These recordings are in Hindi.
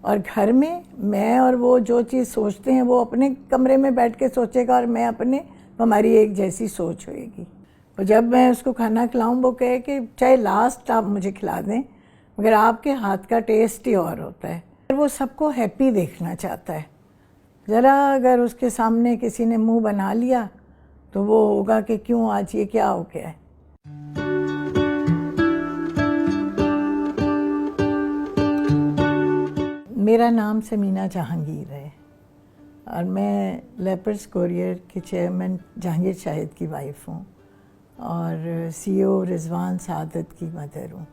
और घर में मैं और वो जो चीज़ सोचते हैं वो अपने कमरे में बैठ के सोचेगा और मैं अपने, हमारी एक जैसी सोच होएगी। और जब मैं उसको खाना खिलाऊं वो कहे कि चाहे लास्ट आप मुझे खिला दें मगर आपके हाथ का टेस्ट ही और होता है। वो सबको हैप्पी देखना चाहता है। ज़रा अगर उसके सामने किसी ने मुंह बना लिया तो वो होगा कि क्यों आज ये क्या हो गया है। मेरा नाम समीना जहांगीर है और मैं लेपर्स कोरियर के चेयरमैन जहांगीर शाहिद की वाइफ हूँ और सीईओ रिजवान सादत की मदर हूँ।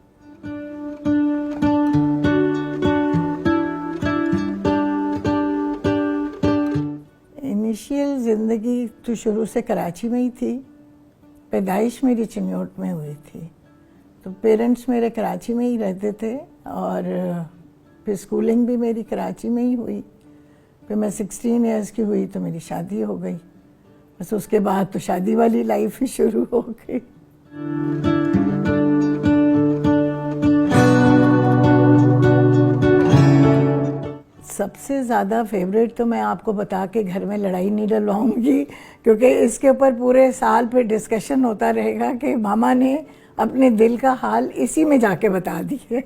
इनिशियल ज़िंदगी तो शुरू से कराची में ही थी। पैदाइश मेरी चिन्योट में हुई थी तो पेरेंट्स मेरे कराची में ही रहते थे और फिर स्कूलिंग भी मेरी कराची में ही हुई। फिर मैं 16 इयर्स की हुई तो मेरी शादी हो गई। बस उसके बाद तो शादी वाली लाइफ ही शुरू हो गई। सबसे ज़्यादा फेवरेट तो मैं आपको बता के घर में लड़ाई नहीं डलवाऊंगी क्योंकि इसके ऊपर पूरे साल फिर डिस्कशन होता रहेगा कि मामा ने अपने दिल का हाल इसी में जाके बता दिए।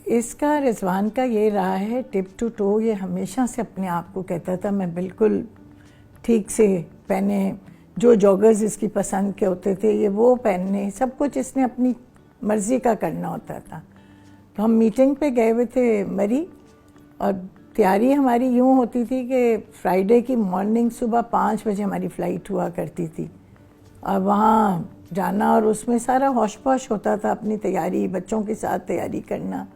इसका रिजवान का ये रहा है टिप टू टो। ये हमेशा से अपने आप को कहता था मैं बिल्कुल ठीक से पहने, जो जॉगर्स इसकी पसंद के होते थे ये वो पहनने, सब कुछ इसने अपनी मर्ज़ी का करना होता था। तो हम मीटिंग पे गए हुए थे मरी और तैयारी हमारी यूँ होती थी कि फ्राइडे की मॉर्निंग सुबह 5 बजे हमारी फ़्लाइट हुआ करती थी और वहाँ जाना और उसमें सारा होश पोश होता था, अपनी तैयारी बच्चों के साथ तैयारी करना।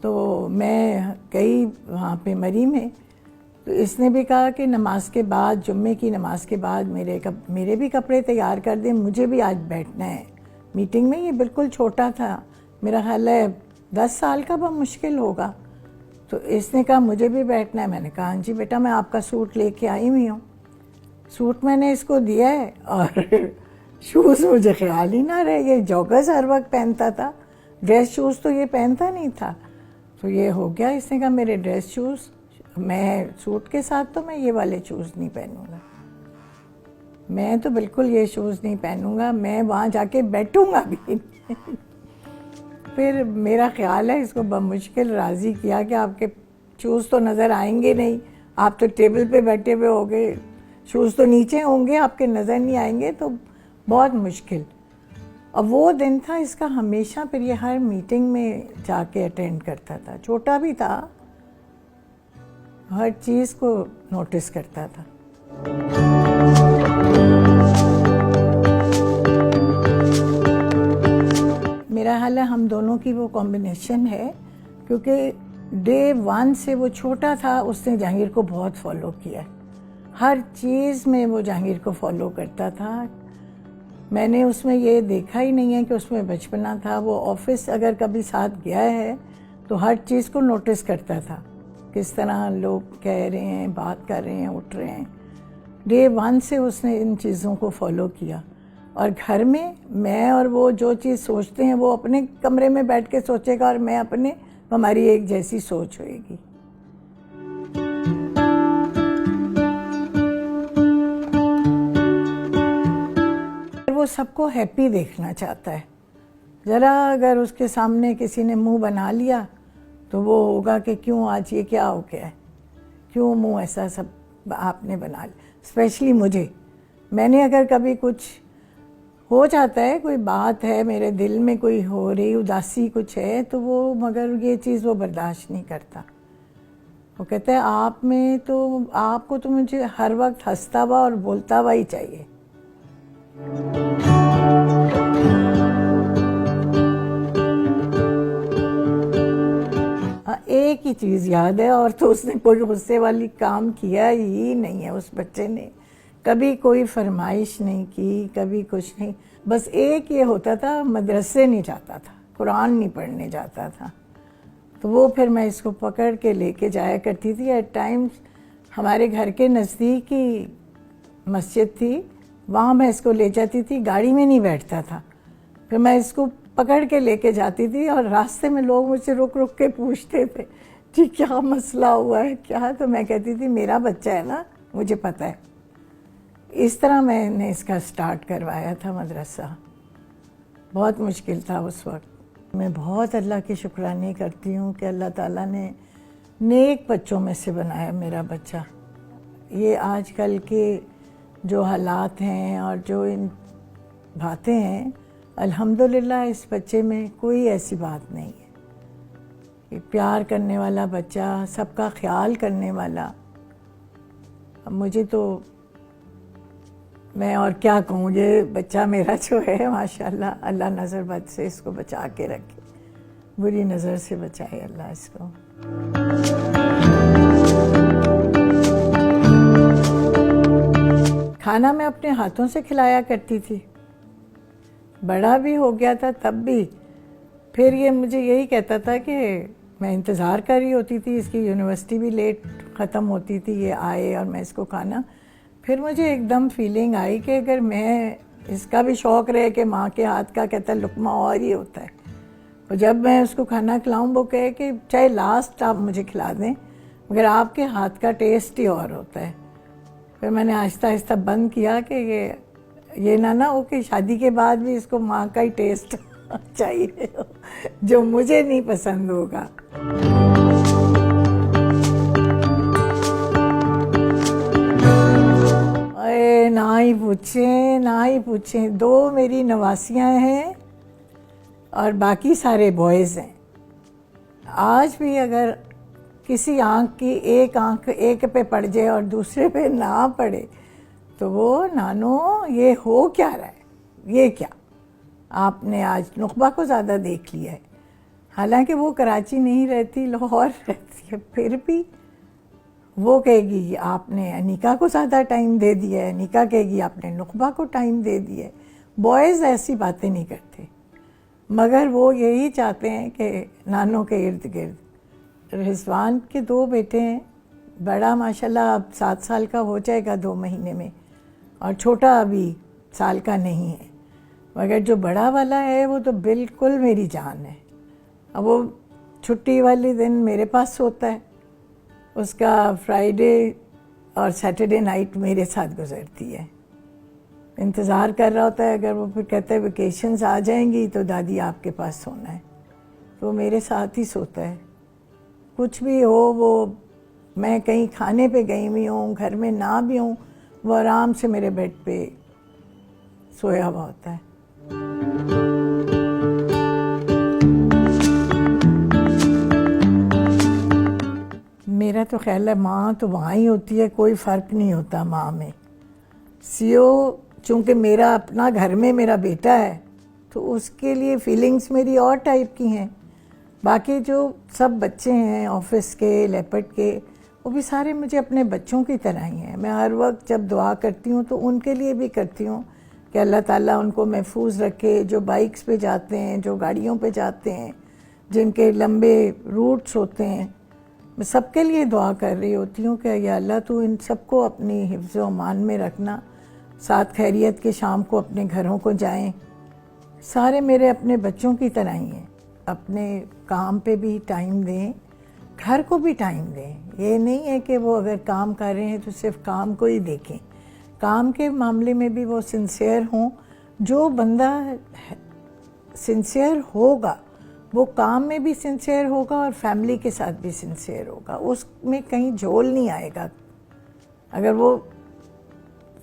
तो मैं गई वहाँ पे मरी में तो इसने भी कहा कि नमाज के बाद, जुम्मे की नमाज के बाद मेरे भी कपड़े तैयार कर दें, मुझे भी आज बैठना है मीटिंग में। ये बिल्कुल छोटा था, मेरा ख्याल है 10 साल का बहुत मुश्किल होगा। तो इसने कहा मुझे भी बैठना है। मैंने कहा हाँ जी बेटा मैं आपका सूट लेके आई हुई हूँ। सूट मैंने इसको दिया है और शूज़ मुझे ख्याल ही ना रहे। ये जॉगर्स हर वक्त पहनता था, ड्रेस शूज़ तो ये पहनता नहीं था। तो ये हो गया, इसने कहा मेरे ड्रेस शूज़, मैं सूट के साथ तो मैं ये वाले शूज़ नहीं पहनूंगा, मैं तो बिल्कुल ये शूज़ नहीं पहनूंगा, मैं वहाँ जाके बैठूंगा भी नहीं। फिर मेरा ख्याल है इसको बमुश्किल राज़ी किया कि आपके शूज़ तो नज़र आएंगे नहीं, आप तो टेबल पे बैठे हुए होंगे, शूज़ तो नीचे होंगे, आपके नज़र नहीं आएंगे, तो बहुत मुश्किल। अब वो दिन था इसका, हमेशा फिर ये हर मीटिंग में जाके अटेंड करता था। छोटा भी था, हर चीज़ को नोटिस करता था। मेरा हाल है हम दोनों की वो कॉम्बिनेशन है क्योंकि डे 1 से वो छोटा था, उसने जहांगीर को बहुत फॉलो किया। हर चीज़ में वो जहांगीर को फॉलो करता था। मैंने उसमें ये देखा ही नहीं है कि उसमें बचपना था। वो ऑफिस अगर कभी साथ गया है तो हर चीज़ को नोटिस करता था, किस तरह लोग कह रहे हैं, बात कर रहे हैं, उठ रहे हैं। डे 1 से उसने इन चीज़ों को फॉलो किया। और घर में मैं और वो जो चीज़ सोचते हैं वो अपने कमरे में बैठ के सोचेगा और मैं अपने, हमारी एक जैसी सोच होएगी। वो सबको हैप्पी देखना चाहता है। ज़रा अगर उसके सामने किसी ने मुंह बना लिया तो वो होगा कि क्यों आज ये क्या हो गया है, क्यों मुंह ऐसा सब आपने बना लिया। स्पेशली मुझे, मैंने अगर कभी कुछ हो जाता है, कोई बात है मेरे दिल में, कोई हो रही उदासी कुछ है तो वो, मगर ये चीज़ वो बर्दाश्त नहीं करता। वो कहता है आप में तो, आपको तो मुझे हर वक्त हंसता हुआ और बोलता हुआ ही चाहिए। एक ही चीज़ याद है, और तो उसने कोई गुस्से वाली काम किया ही नहीं है उस बच्चे ने, कभी कोई फरमाइश नहीं की, कभी कुछ नहीं। बस एक ये होता था, मदरसे नहीं जाता था, कुरान नहीं पढ़ने जाता था। तो वो फिर मैं इसको पकड़ के लेके जाया करती थी। एट टाइम्स हमारे घर के नज़दीक ही मस्जिद थी, वहाँ मैं इसको ले जाती थी। गाड़ी में नहीं बैठता था, फिर मैं इसको पकड़ के लेके जाती थी और रास्ते में लोग मुझसे रुक रुक के पूछते थे जी क्या मसला हुआ है क्या, तो मैं कहती थी मेरा बच्चा है ना, मुझे पता है। इस तरह मैंने इसका स्टार्ट करवाया था मदरसा। बहुत मुश्किल था उस वक्त। मैं बहुत अल्लाह की शुक्रानी करती हूँ कि अल्लाह ताला ने नेक बच्चों में से बनाया मेरा बच्चा। ये आजकल के जो हालात हैं और जो इन बातें हैं, अल्हम्दुलिल्लाह इस बच्चे में कोई ऐसी बात नहीं है। कि प्यार करने वाला बच्चा, सबका ख्याल करने वाला। अब मुझे तो मैं और क्या कहूँ, ये बच्चा मेरा जो है माशाल्लाह, अल्लाह नज़र बद से इसको बचा के रखे, बुरी नज़र से बचाए अल्लाह इसको। खाना मैं अपने हाथों से खिलाया करती थी, बड़ा भी हो गया था तब भी। फिर ये मुझे यही कहता था कि मैं इंतज़ार कर रही होती थी, इसकी यूनिवर्सिटी भी लेट ख़त्म होती थी, ये आए और मैं इसको खाना। फिर मुझे एकदम फीलिंग आई कि अगर मैं, इसका भी शौक़ रहे कि माँ के हाथ का कहता है लुक़मा और ही होता है, और जब मैं उसको खाना खिलाऊँ वो कहे कि चाहे लास्ट आप मुझे खिला दें मगर आपके हाथ का टेस्ट ही और होता है। फिर मैंने आहिस्ता आहिस्ता बंद किया कि ये ना हो कि शादी के बाद भी इसको माँ का ही टेस्ट चाहिए जो मुझे नहीं पसंद होगा। अरे ना ही पूछें, 2 मेरी नवासियाँ हैं और बाकी सारे बॉयज़ हैं। आज भी अगर किसी आँख की एक आँख एक पे पड़ जाए और दूसरे पे ना पड़े तो वो नानो ये हो क्या रहा है, ये क्या आपने आज नुकबा को ज़्यादा देख लिया है। हालांकि वो कराची नहीं रहती, लाहौर रहती है, फिर भी वो कहेगी आपने अनीका को ज़्यादा टाइम दे दिया है, अनीका कहेगी आपने नुकबा को टाइम दे दिया है। बॉयज़ ऐसी बातें नहीं करते, मगर वो यही चाहते हैं कि नानों के इर्द गिर्द। रिजवान के 2 बेटे हैं, बड़ा माशाल्लाह अब 7 साल का हो जाएगा 2 महीने में, और छोटा अभी साल का नहीं है। मगर जो बड़ा वाला है वो तो बिल्कुल मेरी जान है। अब वो छुट्टी वाले दिन मेरे पास सोता है, उसका फ्राइडे और सैटरडे नाइट मेरे साथ गुजरती है। इंतज़ार कर रहा होता है, अगर वो फिर कहता है वेकेशंस आ जाएंगी तो दादी आपके पास सोना है, तो मेरे साथ ही सोता है। कुछ भी हो, वो मैं कहीं खाने पे गई हुई हूँ, घर में ना भी हूँ, वो आराम से मेरे बेड पे सोया हुआ होता है। मेरा तो ख्याल है माँ तो वहाँ ही होती है, कोई फ़र्क नहीं होता माँ में। सीओ चूँकि मेरा अपना घर में मेरा बेटा है तो उसके लिए फीलिंग्स मेरी और टाइप की हैं। बाकी जो सब बच्चे हैं ऑफिस के, लेपर्ड के, वो भी सारे मुझे अपने बच्चों की तरह ही हैं। मैं हर वक्त जब दुआ करती हूँ तो उनके लिए भी करती हूँ कि अल्लाह ताला उनको महफूज रखे, जो बाइक्स पे जाते हैं, जो गाड़ियों पे जाते हैं, जिनके लंबे रूट्स होते हैं। मैं सबके लिए दुआ कर रही होती हूँ कि या अल्लाह तू इन सबको अपनी हिफ्ज़ व अमान में रखना, साथ खैरियत के शाम को अपने घरों को जाएं। सारे मेरे अपने बच्चों की तरह ही हैं, अपने काम पे भी टाइम दें, घर को भी टाइम दें। ये नहीं है कि वो अगर काम कर रहे हैं तो सिर्फ काम को ही देखें, काम के मामले में भी वो सिंसियर हों। जो बंदा सिंसियर होगा वो काम में भी सिंसियर होगा और फैमिली के साथ भी सिंसियर होगा, उसमें कहीं झोल नहीं आएगा। अगर वो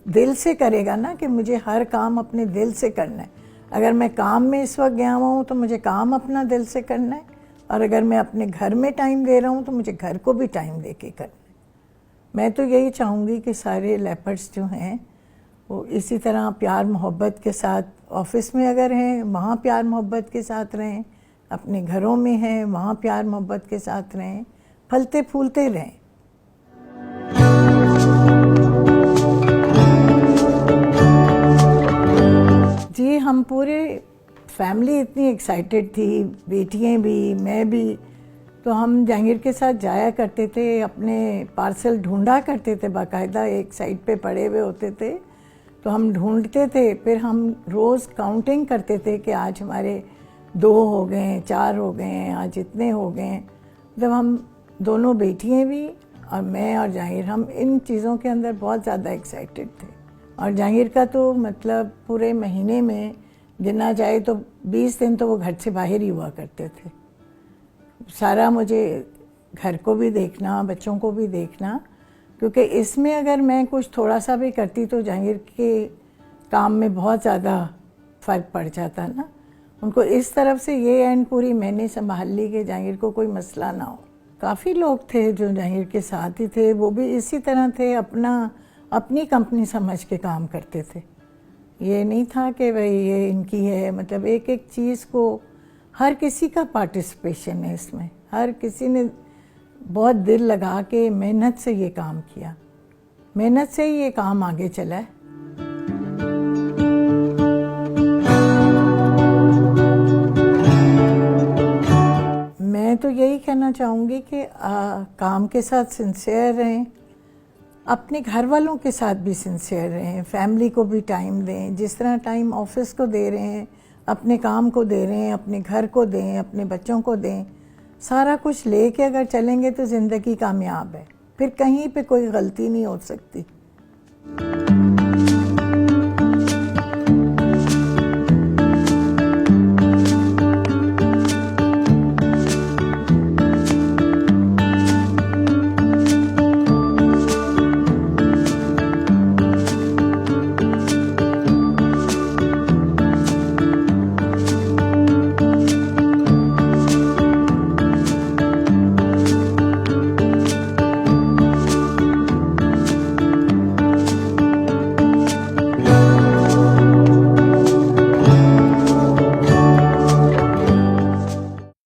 दिल से करेगा ना कि मुझे हर काम अपने दिल से करना है, अगर मैं काम में इस वक्त गया हुआ हूँ तो मुझे काम अपना दिल से करना है, और अगर मैं अपने घर में टाइम दे रहा हूँ तो मुझे घर को भी टाइम दे के करना है। मैं तो यही चाहूँगी कि सारे लेपर्ड्स जो हैं वो इसी तरह प्यार मोहब्बत के साथ, ऑफिस में अगर हैं वहाँ प्यार मोहब्बत के साथ रहें, अपने घरों में हैं वहाँ प्यार मोहब्बत के साथ रहें, फलते फूलते रहें। जी हम पूरे फैमिली इतनी एक्साइटेड थी, बेटियां भी, मैं भी, तो हम जहांगीर के साथ जाया करते थे, अपने पार्सल ढूंढा करते थे, बाकायदा एक साइड पे पड़े हुए होते थे, तो हम ढूंढते थे, फिर हम रोज़ काउंटिंग करते थे कि आज हमारे 2 हो गए, 4 हो गए, आज इतने हो गए। जब हम दोनों बेटियाँ भी और मैं और जहांगीर, हम इन चीज़ों के अंदर बहुत ज़्यादा एक्साइटेड थे। और जहांगीर का तो मतलब पूरे महीने में गिना जाए तो 20 दिन तो वो घर से बाहर ही हुआ करते थे। सारा मुझे घर को भी देखना, बच्चों को भी देखना, क्योंकि इसमें अगर मैं कुछ थोड़ा सा भी करती तो जहांगीर के काम में बहुत ज़्यादा फ़र्क पड़ जाता ना। उनको इस तरफ से ये एंड पूरी मैंने संभाल ली कि जहांगीर को कोई मसला ना हो। काफ़ी लोग थे जो जहांगीर के साथ ही थे, वो भी इसी तरह थे, अपनी कंपनी समझ के काम करते थे। ये नहीं था कि भाई ये इनकी है, मतलब एक एक चीज़ को हर किसी का पार्टिसिपेशन है इसमें, हर किसी ने बहुत दिल लगा के मेहनत से ये काम किया, मेहनत से ही ये काम आगे चला है। मैं तो यही कहना चाहूँगी कि काम के साथ सिंसियर रहें, अपने घर वालों के साथ भी सिंसियर रहें, फैमिली को भी टाइम दें। जिस तरह टाइम ऑफिस को दे रहे हैं, अपने काम को दे रहे हैं, अपने घर को दें, अपने बच्चों को दें। सारा कुछ लेके अगर चलेंगे तो ज़िंदगी कामयाब है, फिर कहीं पे कोई गलती नहीं हो सकती।